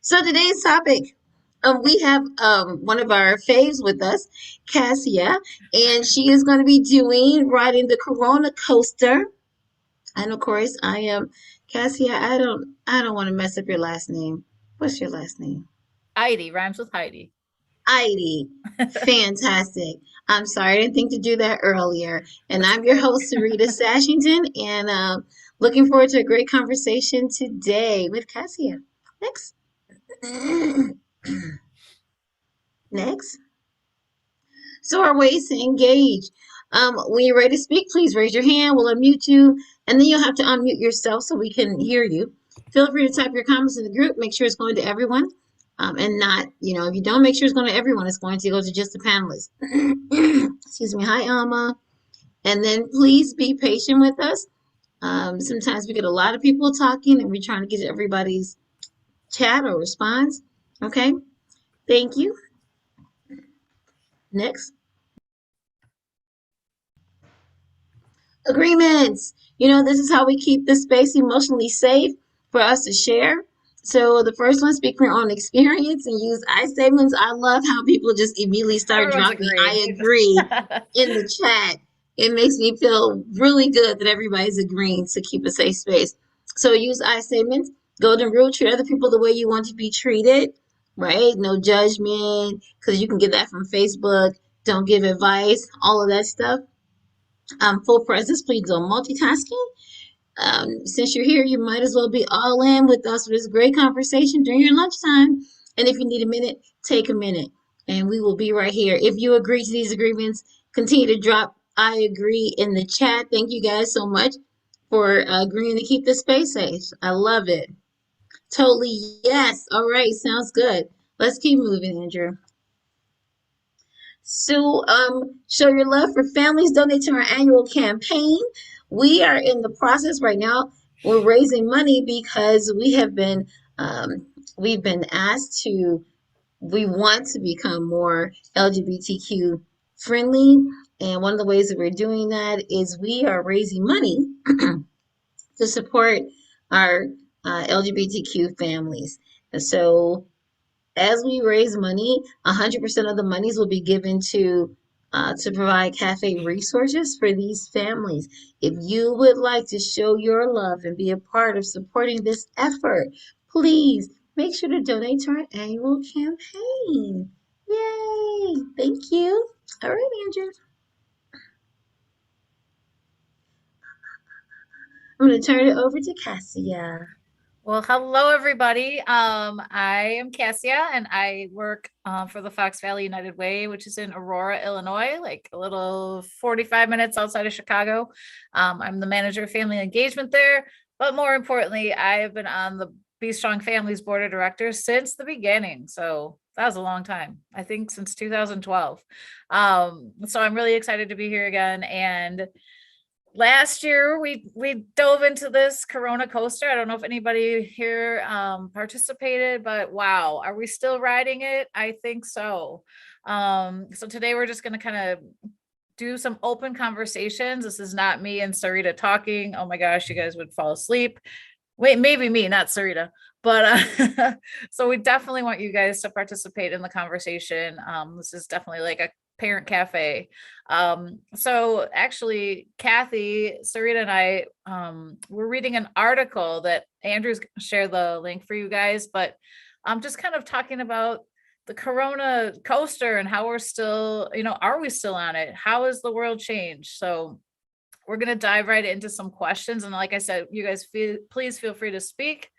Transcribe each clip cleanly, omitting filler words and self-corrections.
So today's topic, we have one of our faves with us, Kassia, and she is going to be riding the CoronaCoaster. And of course, I am Kassia. I don't want to mess up your last name. What's your last name? Heidi rhymes with Heidi. Heidi. Fantastic. I'm sorry, I didn't think to do that earlier. And That's I'm your okay. host, Sarita Sashington, and looking forward to a great conversation today with Kassia. Next. Next. So our ways to engage. When you're ready to speak, please raise your hand. We'll unmute you, and then you'll have to unmute yourself so we can hear you. Feel free to type your comments in the group. Make sure it's going to everyone, and not, if you don't make sure it's going to everyone, it's going to go to just the panelists. Excuse me. Hi, Alma. And then please be patient with us. Sometimes we get a lot of people talking, and we're trying to get everybody's chat or response. Okay. Thank you. Next. Agreements. This is how we keep the space emotionally safe for us to share. So the first one, speak from your own experience and use I statements. I love how people just immediately start Everyone's dropping agreeing. I agree in the chat. It makes me feel really good that everybody's agreeing to keep a safe space. So use I statements. Golden rule, treat other people the way you want to be treated, right? No judgment, because you can get that from Facebook. Don't give advice, all of that stuff. Full presence, please don't multitasking. Since you're here, you might as well be all in with us for this great conversation during your lunchtime. And if you need a minute, take a minute, and we will be right here. If you agree to these agreements, continue to drop I agree in the chat. Thank you guys so much for agreeing to keep this space safe. I love it. Totally yes. All right, sounds good. Let's keep moving, Andrew. So, show your love for families. Donate to our annual campaign. We are in the process right now. We're raising money because um, we've been asked to. We want to become more LGBTQ friendly, and one of the ways that we're doing that is we are raising money to support our LGBTQ families. And so as we raise money, 100% of the monies will be given to provide cafe resources for these families. If you would like to show your love and be a part of supporting this effort, please make sure to donate to our annual campaign. Yay! Thank you. All right, Andrew. I'm going to turn it over to Cassia. Well, hello everybody. I am Kassia and I work for the Fox Valley United Way, which is in Aurora, Illinois, like a little 45 minutes outside of Chicago. I'm the manager of family engagement there, but more importantly, I have been on the Be Strong Families Board of Directors since the beginning. So that was a long time, I think since 2012. So I'm really excited to be here again. And last year we dove into this CoronaCoaster. I don't know if anybody here participated, but wow, are we still riding it? I think so. So today we're just going to kind of do some open conversations. This is not me and Sarita talking. Oh my gosh, you guys would fall asleep. Wait, maybe me, not Sarita. But so we definitely want you guys to participate in the conversation. This is definitely like a parent cafe. So actually, Kathy, Sarita, and I were reading an article that Andrew's shared the link for you guys, but I'm just kind of talking about the Corona coaster and how we're still, are we still on it? How has the world changed? So we're going to dive right into some questions. And like I said, you guys please feel free to speak.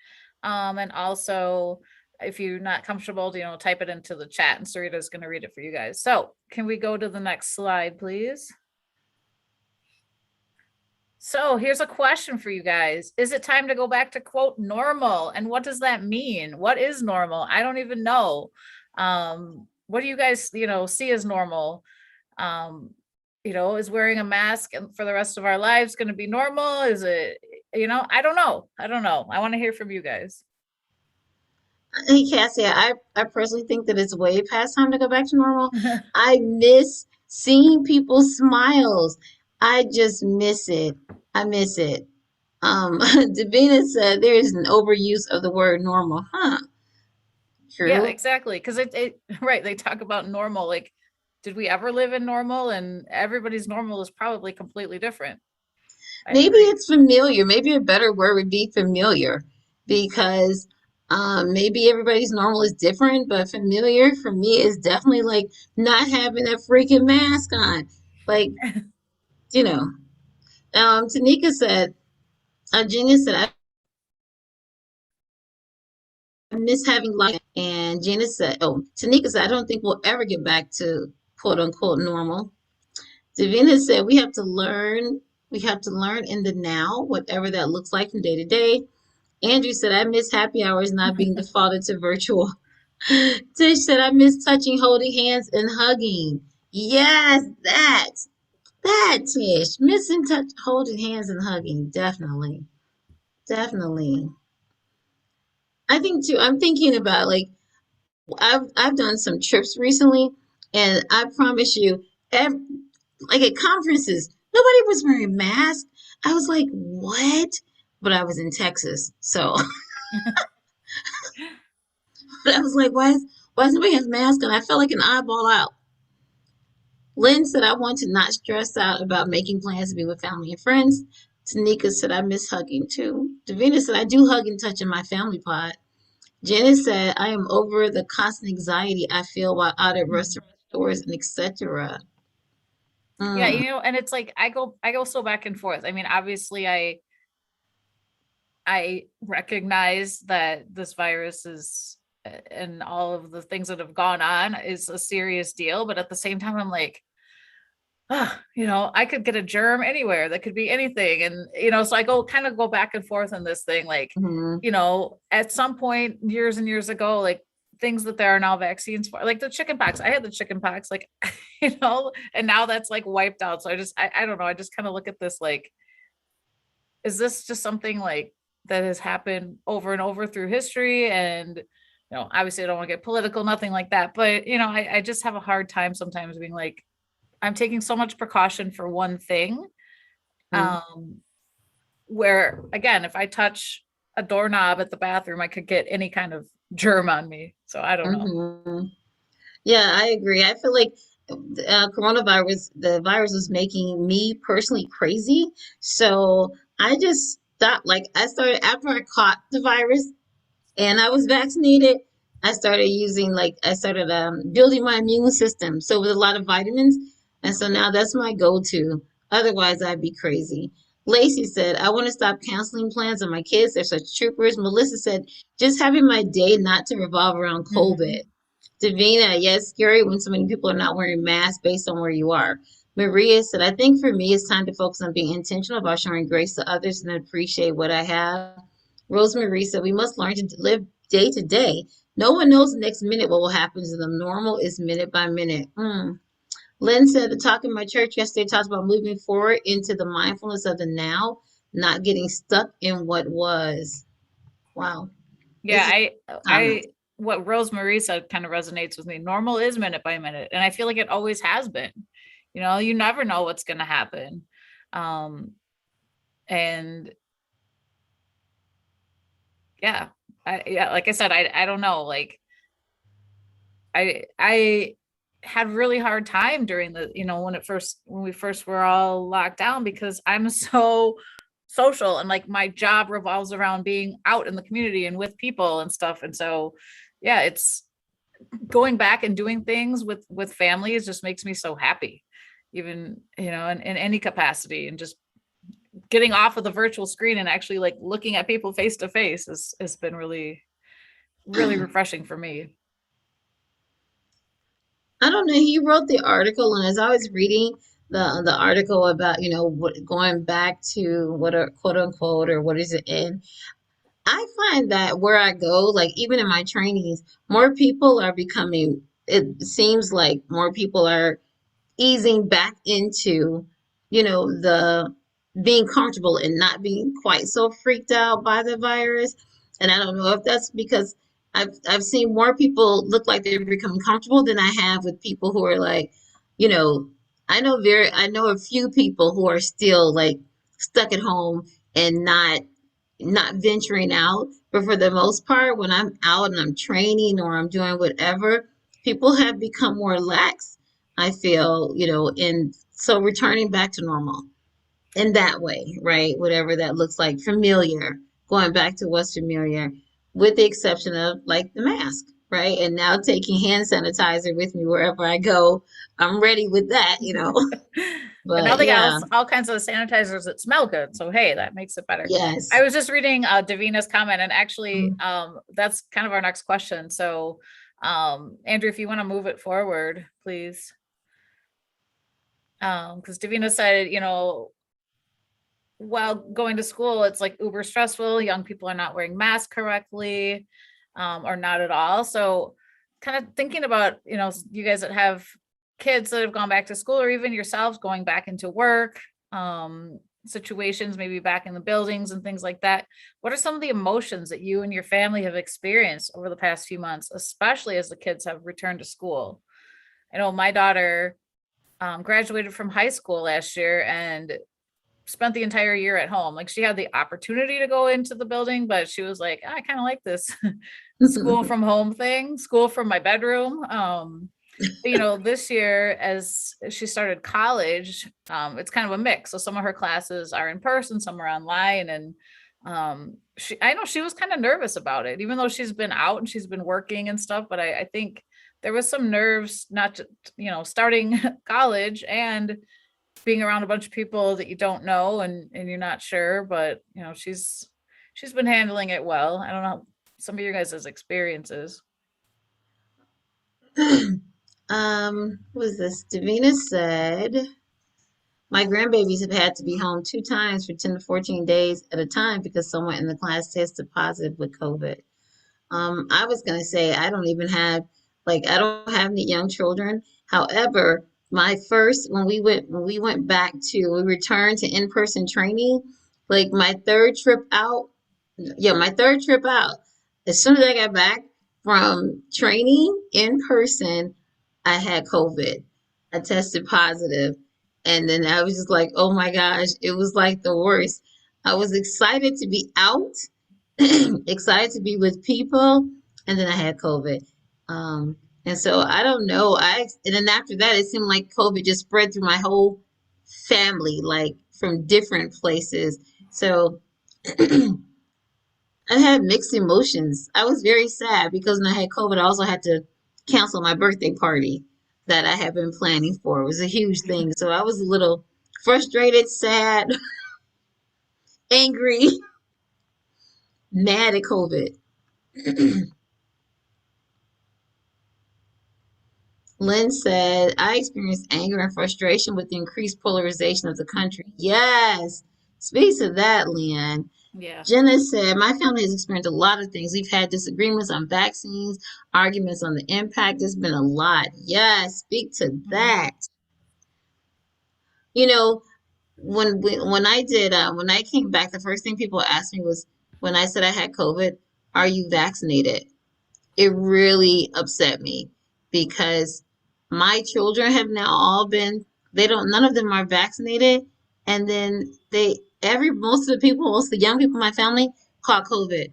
And also, if you're not comfortable, type it into the chat and Sarita is going to read it for you guys. So can we go to the next slide, please? So here's a question for you guys. Is it time to go back to quote normal? And what does that mean? What is normal? I don't even know. What do you guys, see as normal? Is wearing a mask for the rest of our lives going to be normal? Is it, I don't know. I want to hear from you guys. Hey, Cassie, I personally think that it's way past time to go back to normal. I miss seeing people's smiles. I just miss it. I miss it. Davina said there is an overuse of the word normal. Huh. Yeah, True. exactly. Because it right, they talk about normal. Like, did we ever live in normal? And everybody's normal is probably completely different. I Maybe agree. it's familiar. Maybe a better word would be familiar because maybe everybody's normal is different, but familiar for me is definitely like not having that freaking mask on. Like, you know, Tanika said, Gina said, I miss having life. And Gina said, oh, Tanika said, I don't think we'll ever get back to quote unquote normal. Davina said, we have to learn in the now, whatever that looks like from day to day. Andrew said, I miss happy hours not being defaulted to virtual. Tish said, I miss touching, holding hands, and hugging. Yes, that, Tish. Missing touch, holding hands, and hugging. Definitely. Definitely. I think too, I'm thinking about like, I've done some trips recently, and I promise you, ev like at conferences, nobody was wearing masks. I was like, what? But I was in Texas, so but I was like, why is nobody has masks on? I felt like an eyeball out. Lynn said, I want to not stress out about making plans to be with family and friends. Tanika said, I miss hugging too. Davina said, I do hug and touch in my family pod. Janice said, I am over the constant anxiety I feel while out at Mhm. restaurants, stores, and etc. Yeah, Mm, and it's like I go so back and forth. I mean, obviously I recognize that this virus is and all of the things that have gone on is a serious deal, but at the same time I'm like, I could get a germ anywhere. That could be anything. And, so I go back and forth on this thing. Like, mhm, at some point years and years ago, like things that there are now vaccines for, like the chicken pox. I had the chicken pox, like, and now that's like wiped out. So I don't know. I just kind of look at this like, is this just something like that has happened over and over through history? And, obviously I don't want to get political, nothing like that. But, I just have a hard time sometimes being like, I'm taking so much precaution for one thing. mhm, Um, where again, if I touch a doorknob at the bathroom, I could get any kind of germ on me. So I don't know. mhm. Yeah, I agree. I feel like coronavirus, the virus was making me personally crazy. So I just stopped. Like, I started after I caught the virus, and I was vaccinated. I started building my immune system. So with a lot of vitamins. And so now that's my go-to. Otherwise, I'd be crazy. Lacey said, I want to stop canceling plans on my kids. They're such troopers. Melissa said, just having my day not to revolve around COVID. Mhm. Davina, yes, scary when so many people are not wearing masks based on where you are. Maria said, I think for me, it's time to focus on being intentional about showing grace to others and appreciate what I have. Rosemary said, we must learn to live day to day. No one knows the next minute what will happen to them. Normal is minute by minute. Lynn said, the talk in my church yesterday talks about moving forward into the mindfulness of the now, not getting stuck in what was. Wow. Yeah, This is comment. what Rosemary said kind of resonates with me. Normal is minute by minute, and I feel like it always has been. You never know what's going to happen. Um, and yeah, like I said, I don't know. Like I had really hard time during the, when we first were all locked down because I'm so social and like my job revolves around being out in the community and with people and stuff. And so yeah, it's going back and doing things with families just makes me so happy, even, in any capacity, and just getting off of the virtual screen and actually like looking at people face to face has been really, really refreshing for me. I don't know. He wrote the article, and as I was reading the article about going back to what are quote unquote or what is it in, I find that where I go, like even in my trainings, more people are becoming. It seems like more people are easing back into, the being comfortable and not being quite so freaked out by the virus. And I don't know if that's because I've seen more people look like they're becoming comfortable than I have with people who are like, you know, I know a few people who are still like stuck at home and not. not venturing out. But for the most part, when I'm out and I'm training or I'm doing whatever, people have become more lax, I feel, and so returning back to normal in that way, right? Whatever that looks like, familiar, going back to what's familiar, with the exception of like the mask, right? And now taking hand sanitizer with me wherever I go. I'm ready with that. And now But they got yeah, all kinds of sanitizers that smell good. So hey, that makes it better. I yes. was just reading Davina's comment, and actually Mm. that's kind of our next question. So Andrew, if you want to move it forward, please. Because Davina said, while going to school, it's like uber stressful. Young people are not wearing masks correctly, or not at all. So kind of thinking about, you guys that have kids that have gone back to school, or even yourselves going back into work, situations, maybe back in the buildings and things like that. What are some of the emotions that you and your family have experienced over the past few months, especially as the kids have returned to school? I know my daughter graduated from high school last year and spent the entire year at home. Like, she had the opportunity to go into the building, but she was like, I kind of like this school from home thing, school from my bedroom. But, this year, as she started college, it's kind of a mix. So some of her classes are in person, some are online. And I know she was kind of nervous about it, even though she's been out and she's been working and stuff. But I think there was some nerves, not to, starting college and being around a bunch of people that you don't know, and you're not sure, but she's been handling it well. I don't know some of your guys' experiences. What was this? Davina said, my grandbabies have had to be home 2 times for 10 to 14 days at a time because someone in the class tested positive with COVID. I was gonna say I don't even have I don't have any young children. However, my first when we went back to we returned to in-person training, like my third trip out, yeah, my third trip out, as soon as I got back from training in person, I had COVID. I tested positive, and then I was just like, oh my gosh, it was like the worst. I was excited to be out, excited to be with people, and then I had COVID. Um, and so I don't know. And then after that, it seemed like COVID just spread through my whole family, like from different places. So I had mixed emotions. I was very sad because when I had COVID, I also had to cancel my birthday party that I had been planning for. It was a huge thing. So I was a little frustrated, sad, angry, mad at COVID. Lynn said, I experienced anger and frustration with the increased polarization of the country. Yes. Speaks to that, Lynn. Yeah. Jenna said, my family has experienced a lot of things. We've had disagreements on vaccines, arguments on the impact. There's been a lot. Yes, speak to Mhm. that. You know, when I came back, the first thing people asked me was when I said I had COVID, are you vaccinated? It really upset me because my children have now all been none of them are vaccinated, and then most of the people, most of the young people in my family caught COVID,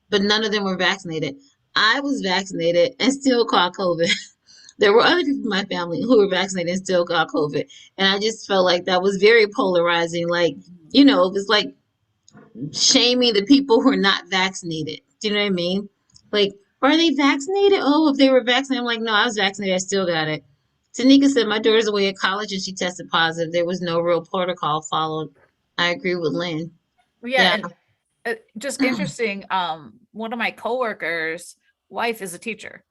but none of them were vaccinated. I was vaccinated and still caught COVID. There were other people in my family who were vaccinated and still got COVID, and I just felt like that was very polarizing. It was like shaming the people who are not vaccinated. Do you know what I mean? Like, are they vaccinated? Oh, if they were vaccinated, I'm like, no, I was vaccinated. I still got it. Tanika said, my daughter's away at college and she tested positive. There was no real protocol followed. I agree with Lynn. Yeah, Yeah. and just interesting. One of my coworkers' wife is a teacher,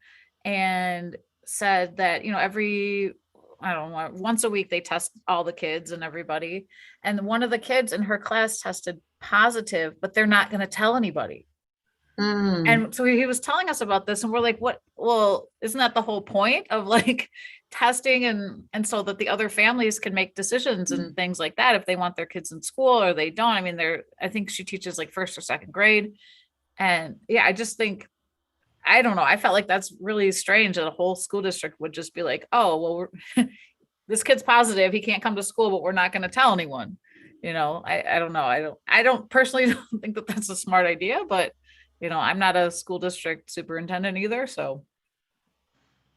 and said that every, I don't know, once a week they test all the kids and everybody, and one of the kids in her class tested positive, but they're not going to tell anybody. Mm. And so he was telling us about this, and we're like, what? Well, isn't that the whole point of like testing, and so that the other families can make decisions and things like that if they want their kids in school or they don't. I mean, I think she teaches like first or second grade. And yeah, I just think, I don't know, I felt like that's really strange that a whole school district would just be like, oh, well, this kid's positive, he can't come to school, but we're not going to tell anyone. I don't know. I don't personally don't think that that's a smart idea, but I'm not a school district superintendent either. So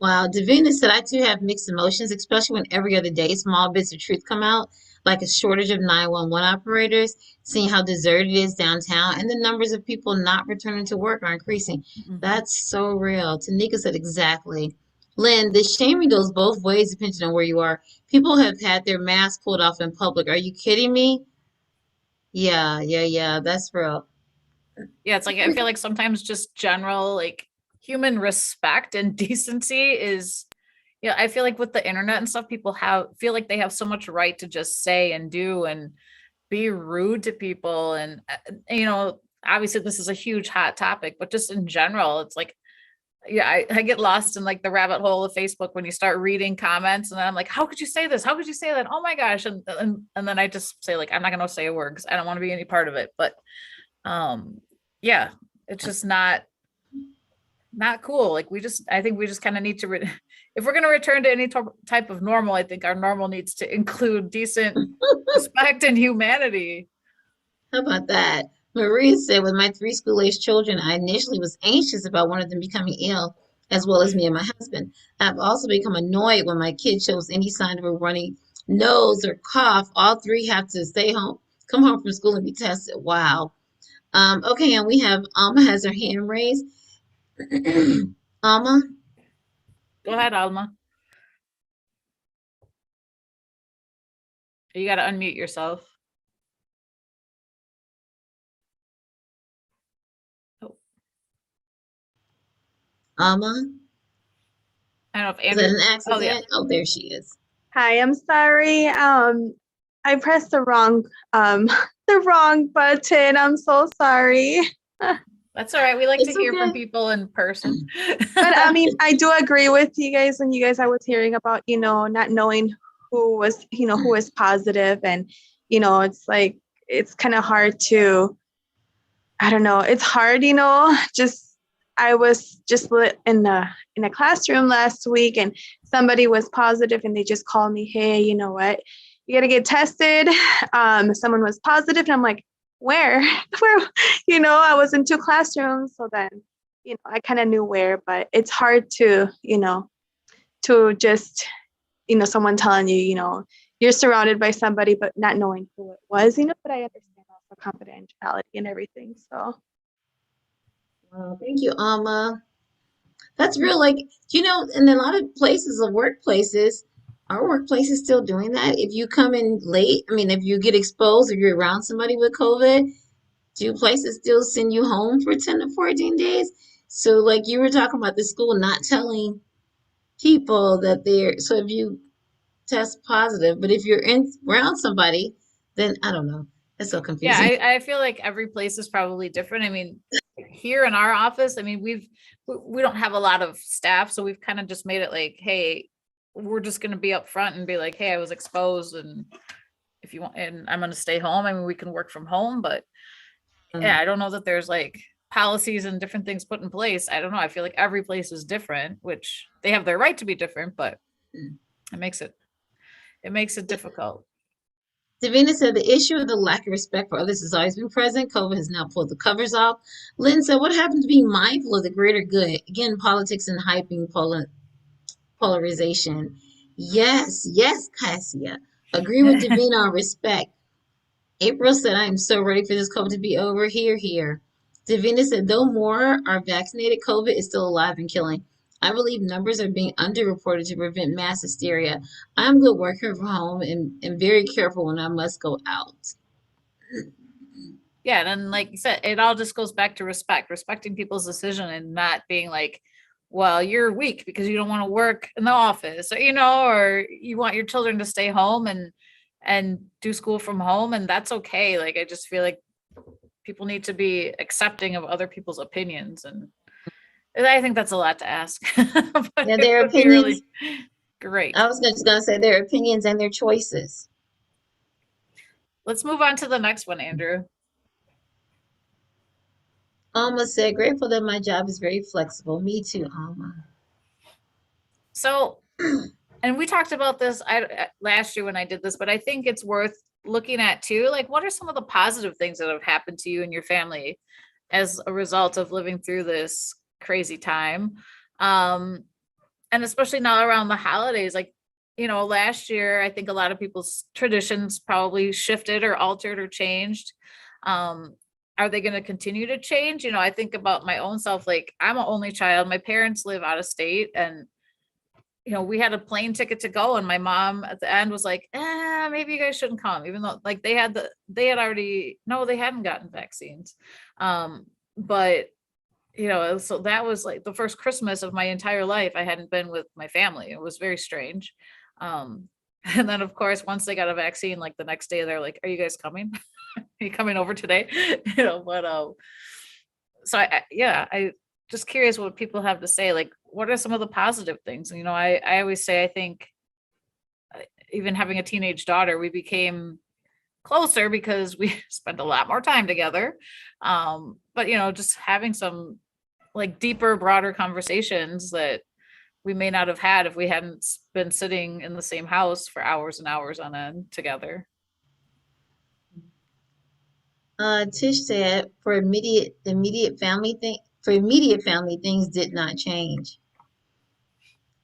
Wow, Davina said I too have mixed emotions, especially when every other day small bits of truth come out, like a shortage of 911 operators, seeing how deserted it is downtown, and the numbers of people not returning to work are increasing. mhm. That's so real. Tanika said exactly. Lynn, the shaming goes both ways depending on where you are. People have had their masks pulled off in public. Are you kidding me? Yeah, yeah, yeah, that's real. Yeah, it's like I feel like sometimes just general like human respect and decency is, I feel like with the internet and stuff, people feel like they have so much right to just say and do and be rude to people. And obviously this is a huge hot topic, but just in general, it's like, yeah, I get lost in like the rabbit hole of Facebook when you start reading comments, and then I'm like, how could you say this? How could you say that? Oh my gosh. And then I just say like, I'm not gonna say a word because I don't want to be any part of it. But um yeah, it's just not cool. Like I think we just kind of need to if we're going to return to any type of normal, I think our normal needs to include decent respect and humanity. How about that? Maria said, with my three school-aged children, I initially was anxious about one of them becoming ill, as well as me and my husband. I've also become annoyed when my kid shows any sign of a runny nose or cough. All three have to stay home, come home from school and be tested. Wow. Okay, and we have Alma has her hand raised. Alma, Go ahead, Alma. You got to unmute yourself. Oh, Alma, I don't know if is that Andrew. an Oh yeah. accident? Oh, there she is. Hi, I'm sorry. I pressed the wrong the wrong button. I'm so sorry. That's all right. We like to It's hear from okay. people in person. But I mean, I do agree with you guys when you guys I was hearing about, not knowing who was positive and, it's like it's kind of hard to, I don't know, it's hard, just I was just in a classroom last week and somebody was positive and they just called me, hey, you know what? You got to get tested. Someone was positive and I'm like, where? Where? I was in two classrooms. So then, I kind of knew where, but it's hard to just, someone telling you, you're surrounded by somebody, but not knowing who it was, but I understand also confidentiality and everything. So Well, thank you, Alma. That's real. Like, in a lot of places of workplaces, our workplace is still doing that. If you come in late, I mean, if you get exposed or you're around somebody with COVID, do places still send you home for 10 to 14 days? So, like you were talking about the school not telling people that so if you test positive, but if you're in around somebody, then I don't know. It's so Yeah, confusing. I feel like every place is probably different. I mean, here in our office, I mean, we don't have a lot of staff, so we've kind of just made it like, hey, we're just going to be up front and be like, hey, I was exposed, and if you want, and I'm going to stay home. I mean, we can work from home, but yeah, I don't know that there's like policies and different things put in place. I don't know. I feel like every place is different, which they have their right to be different, but it makes it difficult. Davina said the issue of the lack of respect for others has always been present. COVID has now pulled the covers off. Lynn said, what happened to be mindful of the greater good? Again, politics and hyping polarization. Yes, yes, Cassia. Agree with Davina on respect. April said, I am so ready for this COVID to be over. Here, here. Davina said, though more are vaccinated, COVID is still alive and killing. I believe numbers are being underreported to prevent mass hysteria. I'm good working from home and very careful when I must go out. Yeah, and then like you said, it all just goes back to respecting people's decision and not being like, well, you're weak because you don't want to work in the office, or or you want your children to stay home and do school from home, and that's okay. Like I just feel like people need to be accepting of other people's opinions, and I think that's a lot to ask, but Yeah, it their would be opinions. really great. I was just going to say their opinions and their choices. Let's move on to the next one, Andrew. Alma said, grateful that my job is very flexible. Me too, Alma. So, and we talked about this last year when I did this, but I think it's worth looking at too, like what are some of the positive things that have happened to you and your family as a result of living through this crazy time? Um, and especially now around the holidays, like, last year, I think a lot of people's traditions probably shifted or altered or changed. Um, are they going to continue to change? I think about my own self, like I'm an only child. My parents live out of state, and we had a plane ticket to go, and my mom at the end was like, maybe you guys shouldn't come, even though like they had already, no, they hadn't gotten vaccines. But so that was like the first Christmas of my entire life I hadn't been with my family. It was very strange. Um, and then of course, once they got a vaccine, like the next day they're like, are you guys coming? Are you coming over today? But so I just curious what people have to say. Like, what are some of the positive things? I always say, I think even having a teenage daughter, we became closer because we spent a lot more time together. But just having some like deeper, broader conversations that we may not have had if we hadn't been sitting in the same house for hours and hours on end together. Tish said for immediate family things did not change.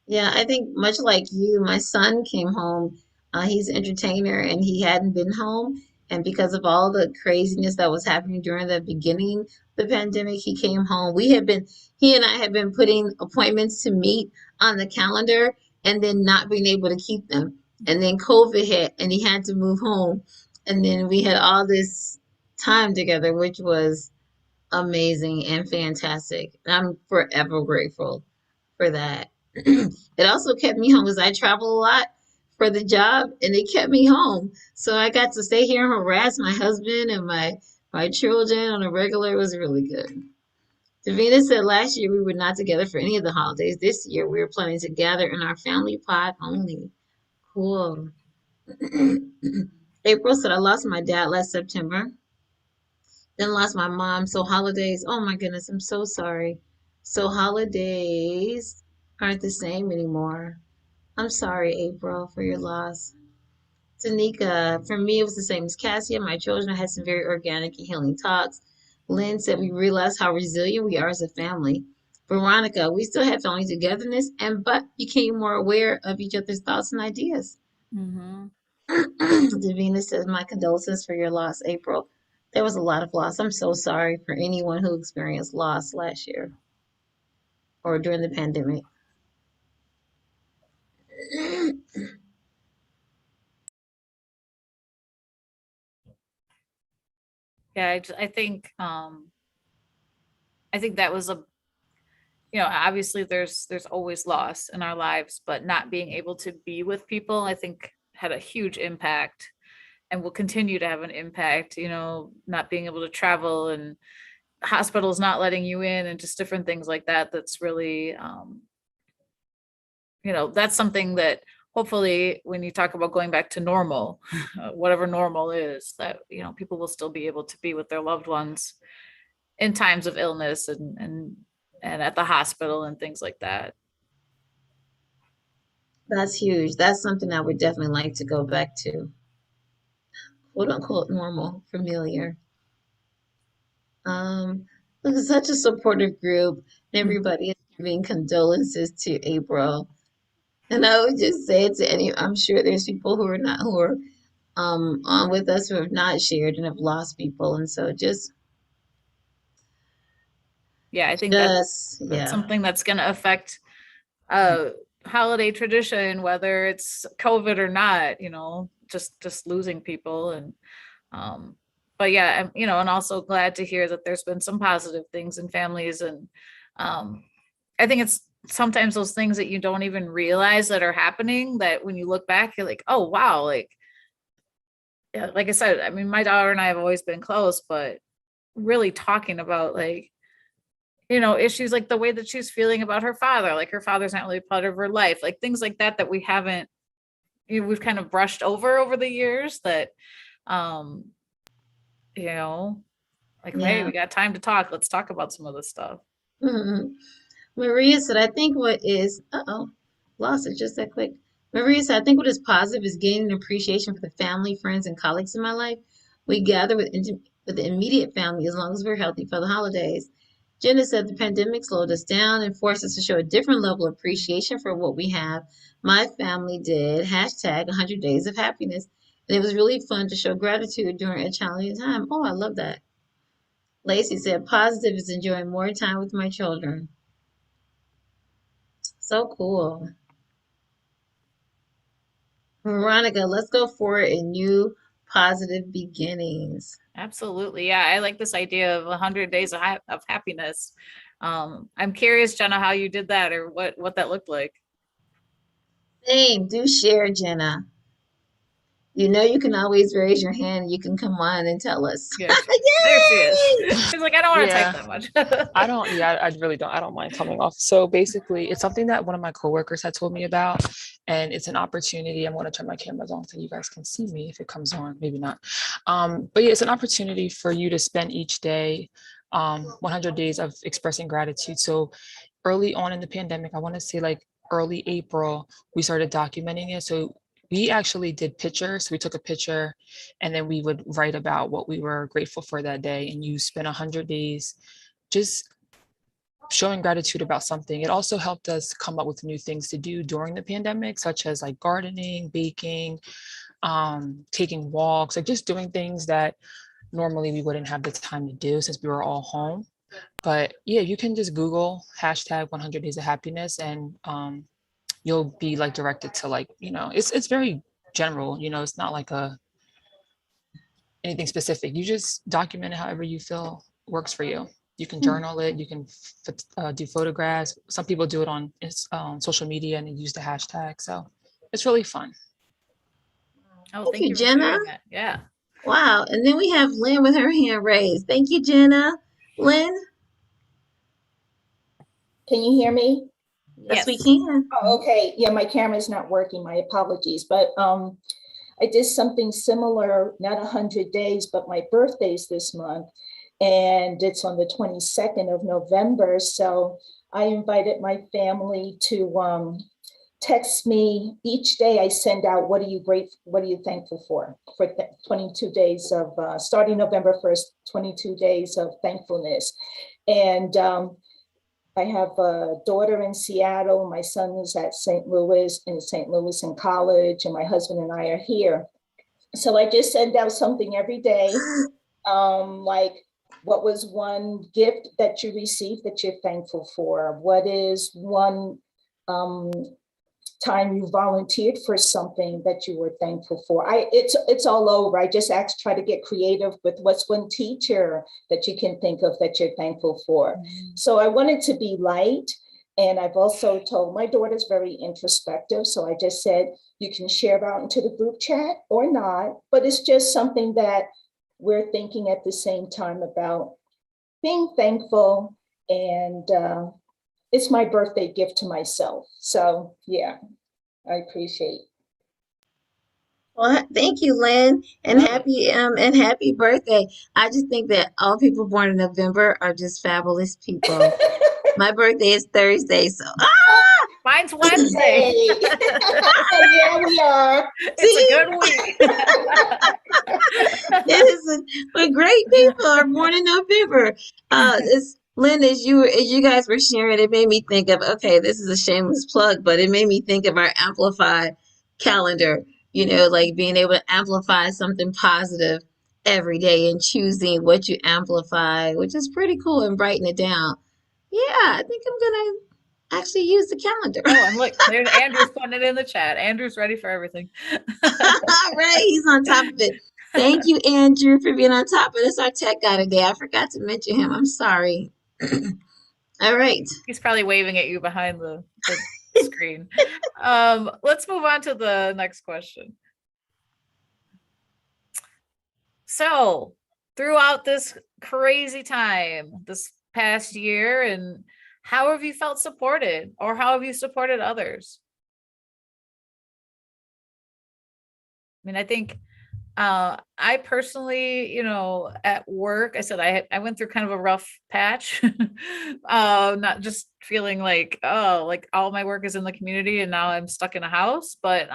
Yeah, I think much like you, my son came home. He's an entertainer and he hadn't been home. And because of all the craziness that was happening during the beginning of the pandemic, he came home. He and I had been putting appointments to meet on the calendar and then not being able to keep them. And then COVID hit and he had to move home. And then we had all this time together, which was amazing and fantastic. I'm forever grateful for that. It also kept me home because I travel a lot for the job and it kept me home. So I got to stay here and harass my husband and my children on a regular. It was really good. Davina said last year we were not together for any of the holidays. This year we were planning to gather in our family pot only. Cool. April said I lost my dad last September. Then lost my mom. So holidays, oh my goodness, I'm so sorry. So holidays aren't the same anymore. I'm sorry, April, for your loss. Tanika, for me, it was the same as Cassia. My children had some very organic and healing talks. Lynn said we realized how resilient we are as a family. Veronica, we still had family togetherness but became more aware of each other's thoughts and ideas. Mm-hmm. Davina says, my condolences for your loss, April. There was a lot of loss. I'm so sorry for anyone who experienced loss last year or during the pandemic. Yeah, I think that was obviously there's always loss in our lives, but not being able to be with people, I think had a huge impact and will continue to have an impact, not being able to travel and hospitals not letting you in and just different things like that. That's really, that's something that hopefully when you talk about going back to normal, whatever normal is, that, people will still be able to be with their loved ones in times of illness and at the hospital and things like that. That's huge. That's something I would definitely like to go back to. Quote unquote normal, familiar. Look, it's such a supportive group. Everybody is giving condolences to April. And I would just say it to I'm sure there's people who are on with us who have not shared and have lost people. And so Yeah, I think just that's yeah. something that's going to affect holiday tradition, whether it's COVID or not, just losing people. And but yeah, and also glad to hear that there's been some positive things in families. And I think it's sometimes those things that you don't even realize that are happening, that when you look back, you're like, oh wow, like, yeah, like I said, I mean, my daughter and I have always been close, but really talking about like, issues like the way that she's feeling about her father, like her father's not really part of her life, like things like that we haven't, we've kind of brushed over the years, that um you know like, hey, Yeah. we got time to talk, let's talk about some of this stuff. Mhm. Maria said, I think what is, lost it just that quick. Maria said, I think what is positive is gaining appreciation for the family, friends, and colleagues in my life. We gather with the immediate family as long as we're healthy for the holidays. Jenna said the pandemic slowed us down and forced us to show a different level of appreciation for what we have. My family did hashtag 100 days of happiness. And it was really fun to show gratitude during a challenging time. Oh, I love that. Lacey said positive is enjoying more time with my children. So cool. Veronica, let's go for a new positive beginnings. Absolutely. Yeah. I like this idea of 100 days of happiness. I'm curious, Jenna, how you did that or what that looked like. Same, do share, Jenna. You know you can always raise your hand and you can come on and tell us. Yeah, there she is. Yay! She's like, I don't want to Yeah. type that much. I really don't. I don't mind coming off. So basically, it's something that one of my coworkers had told me about, and it's an opportunity. I'm going to turn my cameras on so you guys can see me if it comes on, maybe not. But yeah, it's an opportunity for you to spend each day 100 days of expressing gratitude. So early on in the pandemic, I want to say like early April, we started documenting it. So we actually did pictures. We took a picture and then we would write about what we were grateful for that day. And you spend 100 days just showing gratitude about something. It also helped us come up with new things to do during the pandemic, such as like gardening, baking, taking walks, like just doing things that normally we wouldn't have the time to do since we were all home. But yeah, you can just Google hashtag 100 days of happiness and you'll be like directed to like, it's very general, it's not like anything specific. You just document it however you feel works for you. You can journal it. You can do photographs. Some people do it on social media and they use the hashtag. So it's really fun. Oh, Thank thank you, you for Jenna. sharing that. Yeah. Wow. And then we have Lynn with her hand raised. Thank you, Jenna. Lynn? Can you hear me? Yes, we Yes. can. Oh, okay. Yeah, my camera's not working. My apologies. But I did something similar, not 100 days, but my birthday's this month. And it's on the 22nd of November. So I invited my family to text me each day. I send out, what are you thankful for 22 days of, starting November 1st, 22 days of thankfulness. And I have a daughter in Seattle. My son is at St. Louis in college, and my husband and I are here. So I just send out something every day. Like, what was one gift that you received that you're thankful for? What is one time you volunteered for something that you were thankful for? It's all over. I just try to get creative with what's one teacher that you can think of that you're thankful for. So I wanted to be light. And I've also told, my daughter's very introspective. So I just said, you can share it out into the group chat or not, but it's just something that we're thinking at the same time about being thankful. And it's my birthday gift to myself. So yeah, I appreciate. Well, thank you, Lynn, and happy birthday. I just think that all people born in November are just fabulous people. My birthday is Thursday, so Mine's Wednesday. Yeah, we are. It's a good week. But great people are born in November. Lynn, as you guys were sharing, it made me think of, okay, this is a shameless plug, but it made me think of our amplified calendar. Like being able to amplify something positive every day and choosing what you amplify, which is pretty cool, and writing it down. Yeah, I think I'm gonna actually use the calendar. Oh, and look, there's Andrew's putting it in the chat. Andrew's ready for everything. All right, he's on top of it. Thank you, Andrew, for being on top of this. Our tech guy today. I forgot to mention him. I'm sorry. All right. He's probably waving at you behind the screen. Let's move on to the next question. So, throughout this crazy time, this past year, and how have you felt supported, or how have you supported others? I mean, I think I personally, at work, I said I went through kind of a rough patch. Not just feeling like, oh, like all my work is in the community and now I'm stuck in a house. But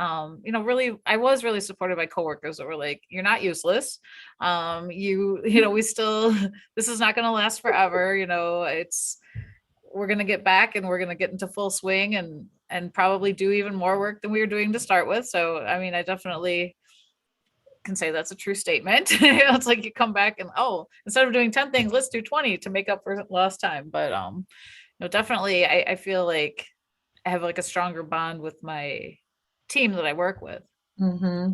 really I was really supported by coworkers that were like, you're not useless. We still this is not gonna last forever. It's we're gonna get back and we're gonna get into full swing and probably do even more work than we were doing to start with. So I mean, I definitely can say that's a true statement. It's like you come back and, oh, instead of doing 10 things, let's do 20 to make up for lost time. But definitely I feel like I have like a stronger bond with my team that I work with. Mm-hmm.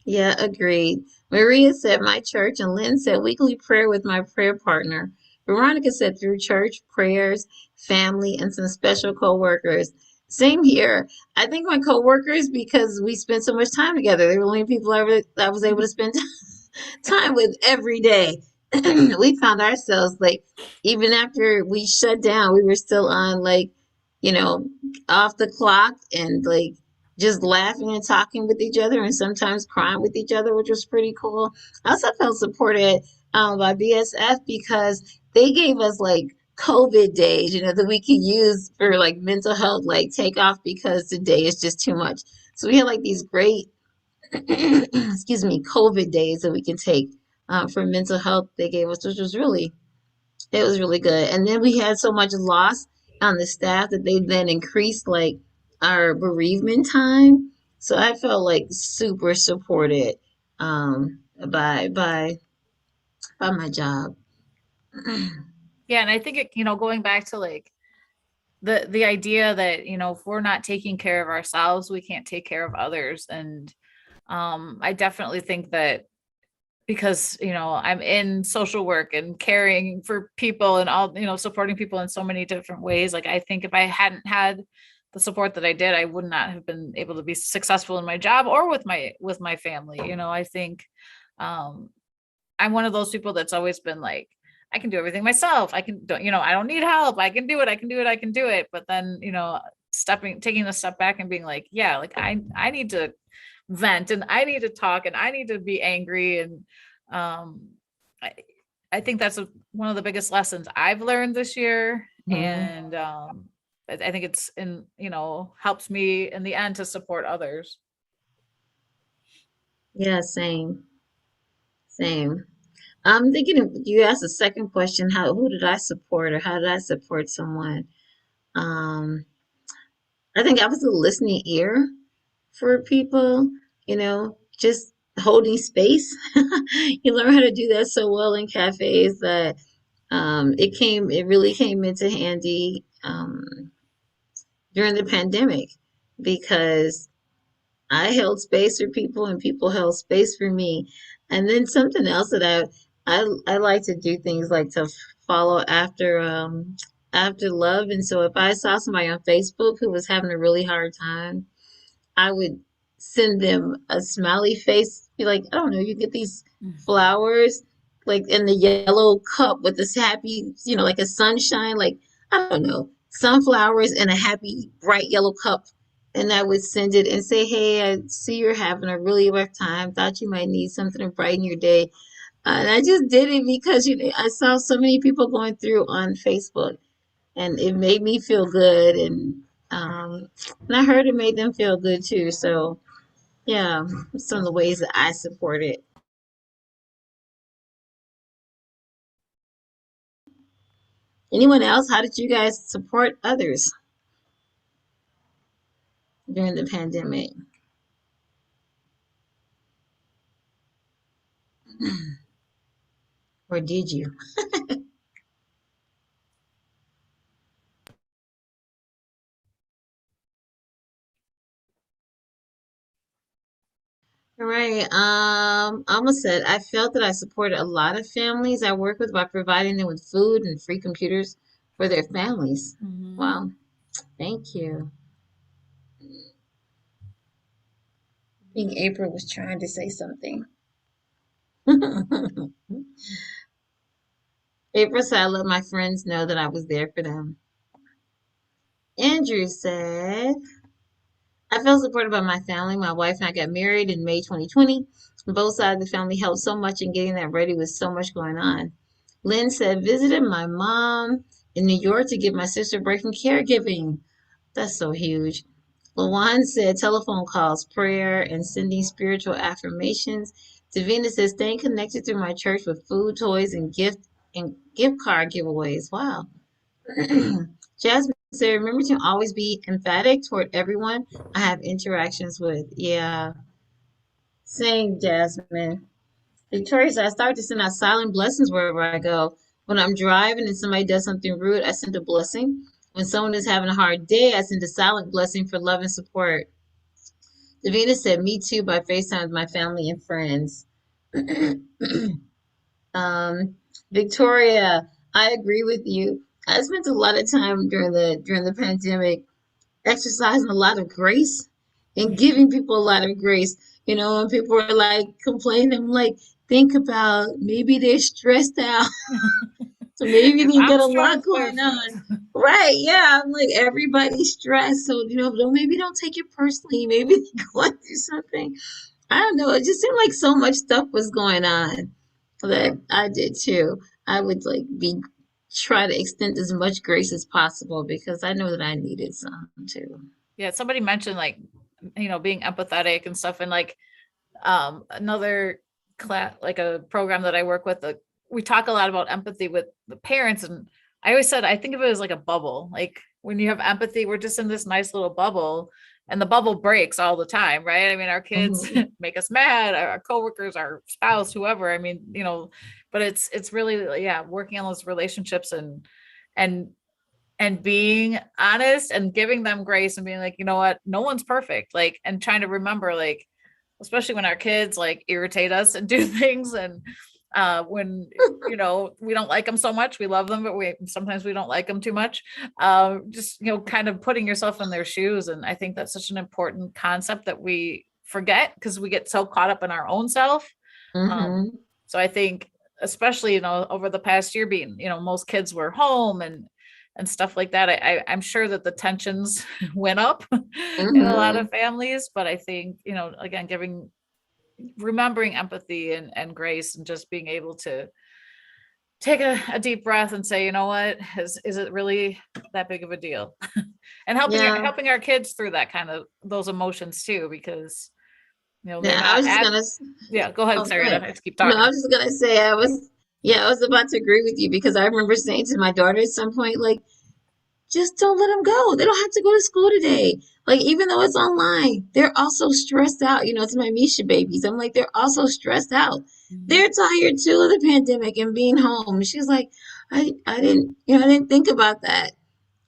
Yeah, agreed. Maria said my church, and Lynn said weekly prayer with my prayer partner. Veronica said through church, prayers, family, and some special coworkers. Same here. I think my coworkers, because we spent so much time together, they were the only people I was able to spend time with every day. We found ourselves like, even after we shut down, we were still on, like, you know, off the clock, and like just laughing and talking with each other, and sometimes crying with each other, which was pretty cool. I also felt supported by BSF because they gave us like COVID days, that we could use for like mental health, like take off because today is just too much. So we had like these great excuse me, COVID days that we can take for mental health they gave us, which was it was really good. And then we had so much loss on the staff that they then increased like our bereavement time. So I felt like super supported by my job. Yeah, and I think going back to like the idea that if we're not taking care of ourselves, we can't take care of others. And I definitely think that because I'm in social work and caring for people and all, supporting people in so many different ways. Like I think if I hadn't had the support that I did, I would not have been able to be successful in my job or with my family. I think um I'm one of those people that's always been like, I can do everything myself. I can do, I don't need help. I can do it. I can do it. I can do it. But then, taking a step back and being like, yeah, like I need to vent and I need to talk and I need to be angry. And um, I, I think that's one of the biggest lessons I've learned this year. Mhm. And I think it's helps me in the end to support others. Yeah, same, same. I'm thinking of, you asked the second question, who did I support, or how did I support someone? Um, I think I was a listening ear for people, just holding space. You learn how to do that so well in cafes that it really came into handy during the pandemic, because I held space for people and people held space for me. And then something else that I like to do things like to follow after love. And so if I saw somebody on Facebook who was having a really hard time, I would send them a smiley face. Be like, I don't know, you get these flowers like in the yellow cup with this happy, like a sunshine, like, I don't know, sunflowers in a happy bright yellow cup. And I would send it and say, hey, I see you're having a really rough time. Thought you might need something to brighten your day. And I just did it because I saw so many people going through on Facebook, and it made me feel good, and I heard it made them feel good too. So yeah, some of the ways that I support it. Anyone else? How did you guys support others during the pandemic? Or did you? All right. Alma said, I felt that I supported a lot of families I work with by providing them with food and free computers for their families. Mhm. Wow. Thank you. I think April was trying to say something. April said, I let my friends know that I was there for them. Andrew said, I felt supported by my family. My wife and I got married in May 2020. Both sides of the family helped so much in getting that ready with so much going on. Lynn said, visited my mom in New York to give my sister a break from caregiving. That's so huge. Lawan said telephone calls, prayer, and sending spiritual affirmations. Davina says staying connected through my church with food, toys, and gift card giveaways. Wow. Jasmine said, remember to always be emphatic toward everyone I have interactions with. Yeah. Same, Jasmine. Victoria said, I started to send out silent blessings wherever I go. When I'm driving and somebody does something rude, I send a blessing. When someone is having a hard day, I send a silent blessing for love and support. Davina said, me too, by FaceTime with my family and friends. um, Victoria, I agree with you. I spent a lot of time during the pandemic exercising a lot of grace and giving people a lot of grace. You know, when people are like complaining, I'm like, think about maybe they're stressed out. So maybe If they I'm got a lot stressed, they're going stressed. on. Right. Yeah. I'm like, everybody's stressed. So, maybe don't take it personally. Maybe they're going through something. I don't know. It just seemed like so much stuff was going on that I did too. I would like be try to extend as much grace as possible because I know that I needed some too. Yeah, somebody mentioned like, being empathetic and stuff, and like another class, like a program that I work with, we talk a lot about empathy with the parents, and I always said I think of it as like a bubble. Like when you have empathy, we're just in this nice little bubble, and the bubble breaks all the time, right? I mean, our kids Mhm. make us mad, our coworkers, our spouse, whoever. I mean, but it's really, yeah, working on those relationships and and being honest and giving them grace and being like, you know what, no one's perfect, like, and trying to remember, like, especially when our kids like irritate us and do things, and when we don't like them so much, we love them, but we sometimes we don't like them too much. Just kind of putting yourself in their shoes, and I think that's such an important concept that we forget because we get so caught up in our own self. um, Mhm. so I think, especially over the past year, being most kids were home and stuff like that, I'm sure that the tensions went up in a lot of Mhm. families, but I think, again, remembering empathy and grace, and just being able to take a deep breath and say, you know what, is it really that big of a deal? And Yeah. helping our kids through that kind of those emotions too, because they're Yeah. I not was just at. gonna. Yeah, go ahead, Oh, go Sarah. ahead. I just keep No, I talking. was just gonna say I was about to agree with you because I remember saying to my daughter at some point, like, just don't let them go. They don't have to go to school today. Like, even though it's online, they're also stressed out. It's my Misha babies. I'm like, they're also stressed out. Mhm. They're tired too of the pandemic and being home. She's like, I didn't, I didn't think about that.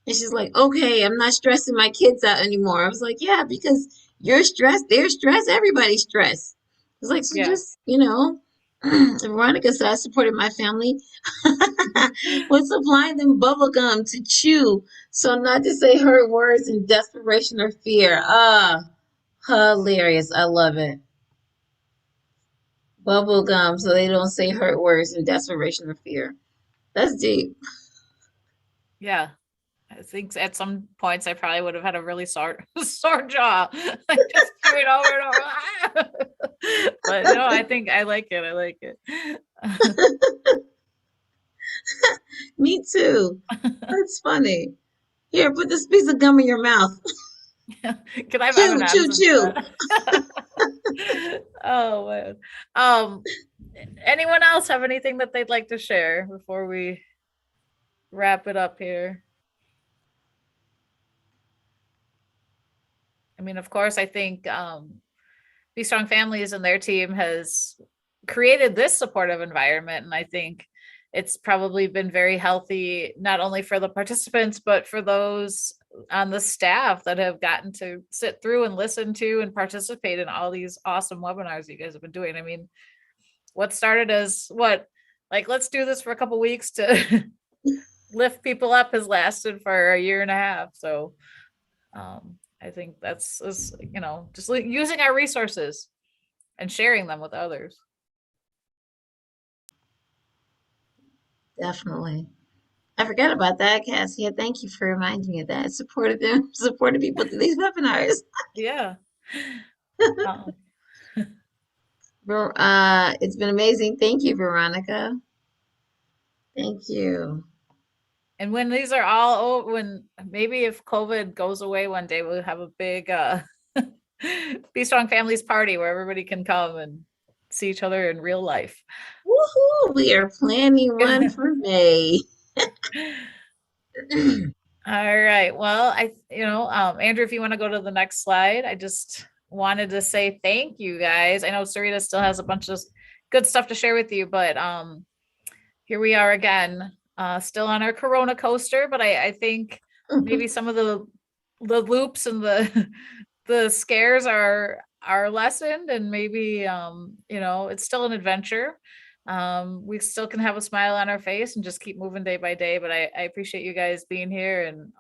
And she's like, okay, I'm not stressing my kids out anymore. I was like, yeah, because you're stressed, they're stressed, everybody's stressed. It's like, so Yeah. just, Veronica said I supported my family with supplying them bubble gum to chew. So not to say hurt words in desperation or fear. Ah, hilarious. I love it. Bubble gum so they don't say hurt words in desperation or fear. That's deep. Yeah. I think at some points I probably would have had a really sore sore jaw, like just chewing over and over. But no, I think I like it. I like it. Me too. That's funny. Here, put this piece of gum in your mouth. Can I have Chew, chew, M&Ms chew. instead? Oh man. Um, Anyone else have anything that they'd like to share before we wrap it up here? I mean, of course, I think Be Strong Families and their team has created this supportive environment. And I think it's probably been very healthy, not only for the participants, but for those on the staff that have gotten to sit through and listen to and participate in all these awesome webinars you guys have been doing. I mean, what started as like, let's do this for a couple weeks to lift people up has lasted for a year and a half. So I think that's just using our resources and sharing them with others. Definitely. I forgot about that, Cassia. Thank you for reminding me of that. Supported them, supported people through these webinars. Yeah. Um, It's been amazing. Thank you, Veronica. Thank you. and when these are all over, when maybe if COVID goes away one day, we'll have a big Be Strong Families party where everybody can come and see each other in real life. Woohoo! We are planning one for May. All right. Well, Andrew, if you want to go to the next slide, I just wanted to say thank you guys. I know Sarita still has a bunch of good stuff to share with you, but here we are again, still on our CoronaCoaster, but I think maybe some of the loops and the scares are lessened, and maybe it's still an adventure. We still can have a smile on our face and just keep moving day by day, but I appreciate you guys being here and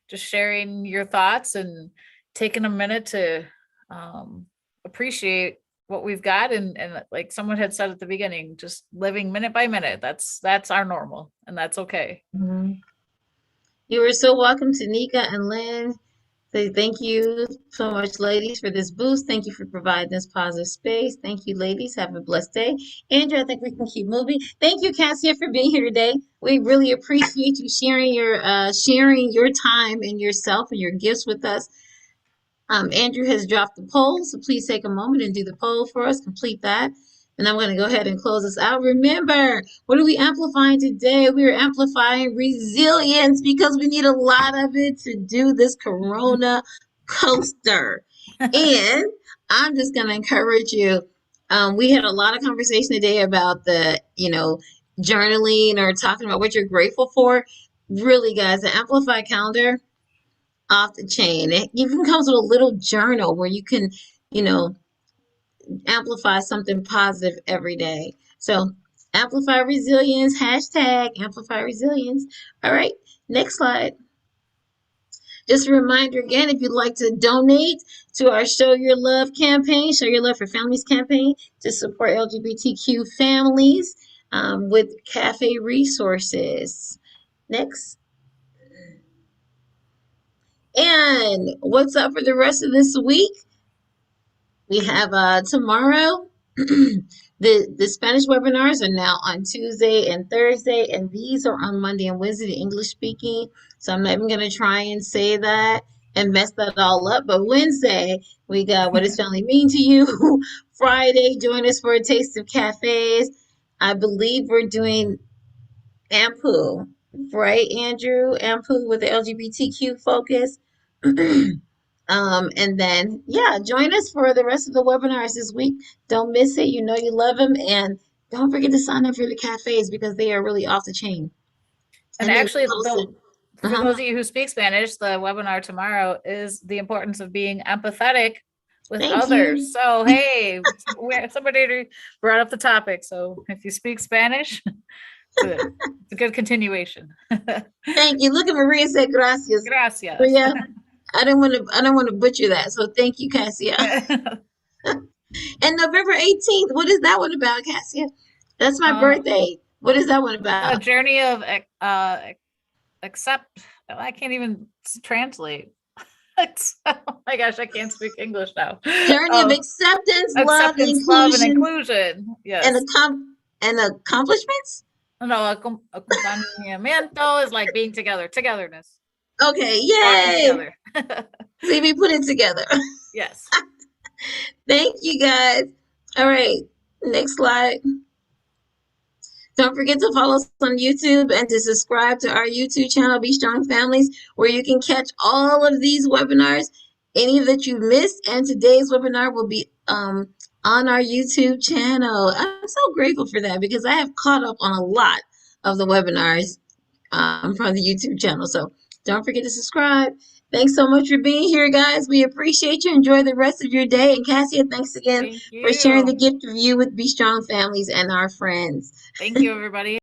just sharing your thoughts and taking a minute to appreciate what we've got, and like someone had said at the beginning, just living minute by minute. That's our normal, and that's okay. Mhm. You are so welcome, Tanika and Lynn. Say thank you so much, ladies, for this boost. Thank you for providing this positive space. Thank you, ladies. Have a blessed day. Andrew, I think we can keep moving. Thank you, Cassia, for being here today. We really appreciate you sharing your time and yourself and your gifts with us. Andrew has dropped the poll, so please take a moment and do the poll for us. Complete that. And I'm going to go ahead and close this out. Remember, what are we amplifying today? We are amplifying resilience because we need a lot of it to do this Corona coaster. And I'm just going to encourage you. We had a lot of conversation today about journaling or talking about what you're grateful for. Really, guys, the Amplify calendar off the chain. It even comes with a little journal where you can, amplify something positive every day. So amplify resilience, hashtag amplify resilience. All right, next slide. Just a reminder again, if you'd like to donate to our Show Your Love campaign, Show Your Love for Families campaign to support LGBTQ families with Café resources. Next. And what's up for the rest of this week? We have tomorrow. The Spanish webinars are now on Tuesday and Thursday, and these are on Monday and Wednesday, the English speaking. So I'm not even going to try and say that and mess that all up. But Wednesday, we got What Does Family Mean to You? Friday, join us for a taste of cafes. I believe we're doing AMPU, right, Andrew? AMPU with the LGBTQ focus. And then, join us for the rest of the webinars this week. Don't miss it. You know you love them. And don't forget to sign up for the cafes because they are really off the chain. And actually, for those of you who speak Spanish, the webinar tomorrow is the importance of being empathetic with others. So, hey, somebody brought up the topic. So if you speak Spanish, it's a good continuation. Thank you. Look at Maria said gracias. Gracias. Maria, I don't want to butcher that. So thank you, Cassia. And November 18th, what is that one about, Cassia? That's my birthday. What is that one about? A journey of accept. I can't even translate. Oh my gosh, I can't speak English now. Journey of acceptance, love, and inclusion. Yes. And accomplishments? No, acompañamiento is like being together, togetherness. Okay, yay! See, we put it together. Yes. Thank you, guys. All right, next slide. Don't forget to follow us on YouTube and to subscribe to our YouTube channel, Be Strong Families, where you can catch all of these webinars, any that you missed, and today's webinar will be on our YouTube channel. I'm so grateful for that because I have caught up on a lot of the webinars from the YouTube channel. So don't forget to subscribe. Thanks so much for being here, guys. We appreciate you. Enjoy the rest of your day. And Cassia, thanks again for sharing the gift of you with Be Strong Families and our friends. Thank you, everybody.